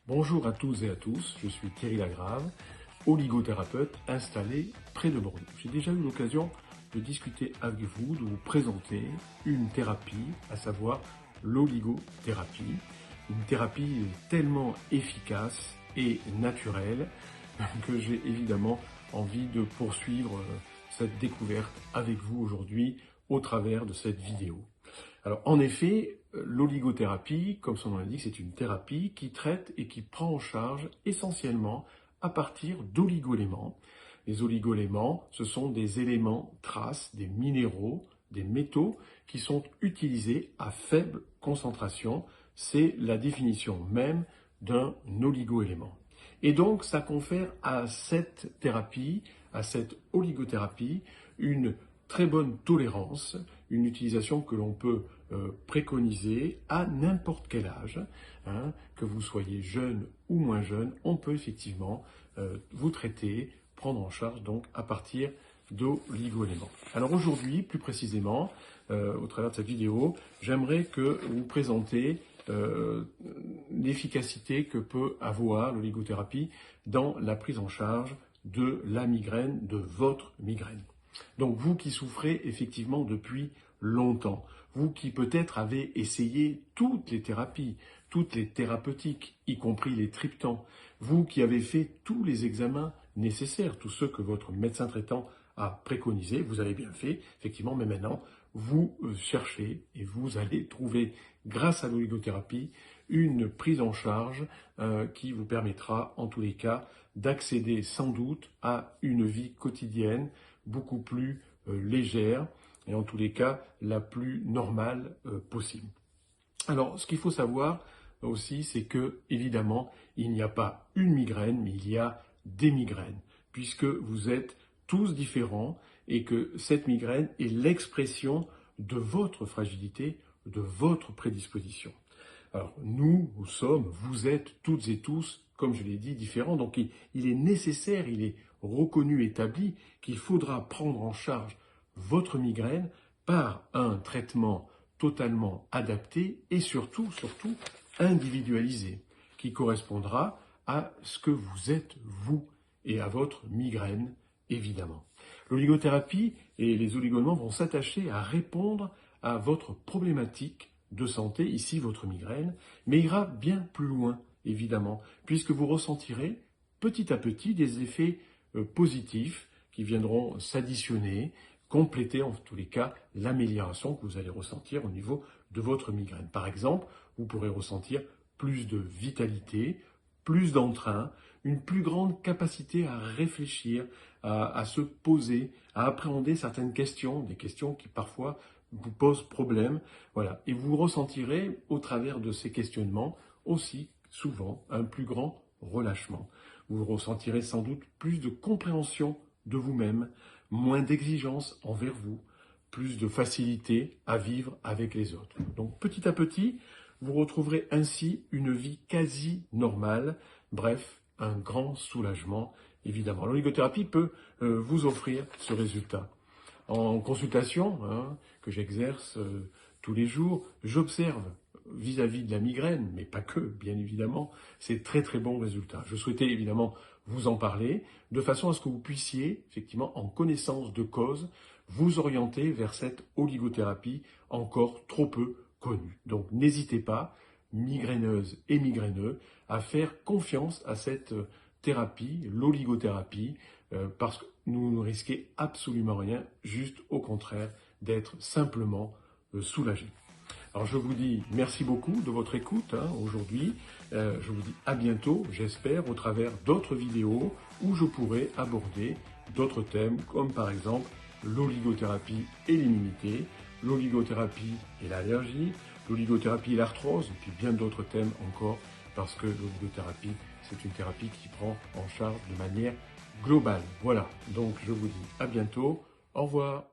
Bonjour à toutes et à tous, je suis Thierry Lagrave, oligothérapeute installé près de Bordeaux. J'ai déjà eu l'occasion de discuter avec vous, de vous présenter une thérapie, à savoir l'oligothérapie. Une thérapie tellement efficace et naturelle que j'ai évidemment envie de poursuivre cette découverte avec vous aujourd'hui au travers de cette vidéo. Alors en effet, l'oligothérapie, comme son nom l'indique, c'est une thérapie qui traite et qui prend en charge essentiellement à partir d'oligoéléments. Les oligoéléments, ce sont des éléments traces, des minéraux, des métaux qui sont utilisés à faible concentration. C'est la définition même d'un oligoélément. Et donc, ça confère à cette thérapie, à cette oligothérapie, une très bonne tolérance, une utilisation que l'on peut préconiser à n'importe quel âge, que vous soyez jeune ou moins jeune, on peut effectivement vous traiter, prendre en charge donc à partir d'oligoéléments. Alors aujourd'hui, plus précisément, au travers de cette vidéo, j'aimerais que vous présenter l'efficacité que peut avoir l'oligothérapie dans la prise en charge de la migraine, de votre migraine. Donc vous qui souffrez effectivement depuis longtemps, vous qui peut-être avez essayé toutes les thérapies, toutes les thérapeutiques, y compris les triptans, vous qui avez fait tous les examens nécessaires, tous ceux que votre médecin traitant a préconisés, vous avez bien fait, effectivement, mais maintenant, vous cherchez et vous allez trouver, grâce à l'oligothérapie, une prise en charge qui vous permettra, en tous les cas, d'accéder sans doute à une vie quotidienne beaucoup plus légère et en tous les cas la plus normale possible. Alors, ce qu'il faut savoir aussi, c'est que, évidemment, il n'y a pas une migraine, mais il y a des migraines, puisque vous êtes tous différents et que cette migraine est l'expression de votre fragilité, de votre prédisposition. Alors, nous sommes, vous êtes toutes et tous, comme je l'ai dit, différents. Donc, il est nécessaire, il est reconnu, établi, qu'il faudra prendre en charge votre migraine par un traitement totalement adapté et surtout individualisé, qui correspondra à ce que vous êtes, vous, et à votre migraine, évidemment. L'oligothérapie et les oligoéléments vont s'attacher à répondre à votre problématique de santé, ici votre migraine, mais ira bien plus loin, évidemment, puisque vous ressentirez petit à petit des effets positifs qui viendront s'additionner, compléter en tous les cas l'amélioration que vous allez ressentir au niveau de votre migraine. Par exemple, vous pourrez ressentir plus de vitalité, plus d'entrain, une plus grande capacité à réfléchir, à se poser, à appréhender certaines questions, des questions qui parfois vous posent problème. Voilà. Et vous ressentirez au travers de ces questionnements aussi souvent un plus grand relâchement. Vous ressentirez sans doute plus de compréhension de vous-même, moins d'exigence envers vous, plus de facilité à vivre avec les autres. Donc petit à petit, vous retrouverez ainsi une vie quasi normale, bref, un grand soulagement, évidemment. L'oligothérapie peut vous offrir ce résultat. En consultation, que j'exerce tous les jours, j'observe vis-à-vis de la migraine, mais pas que, bien évidemment, c'est très très bons résultats. Je souhaitais évidemment vous en parler, de façon à ce que vous puissiez, effectivement, en connaissance de cause, vous orienter vers cette oligothérapie encore trop peu connue. Donc n'hésitez pas, migraineuse et migraineux, à faire confiance à cette thérapie, l'oligothérapie, parce que nous ne risquons absolument rien, juste au contraire, d'être simplement soulagés. Alors je vous dis merci beaucoup de votre écoute aujourd'hui. Je vous dis à bientôt, j'espère, au travers d'autres vidéos où je pourrai aborder d'autres thèmes comme par exemple l'oligothérapie et l'immunité, l'oligothérapie et l'allergie, l'oligothérapie et l'arthrose, et puis bien d'autres thèmes encore, parce que l'oligothérapie, c'est une thérapie qui prend en charge de manière globale. Voilà, donc je vous dis à bientôt, au revoir.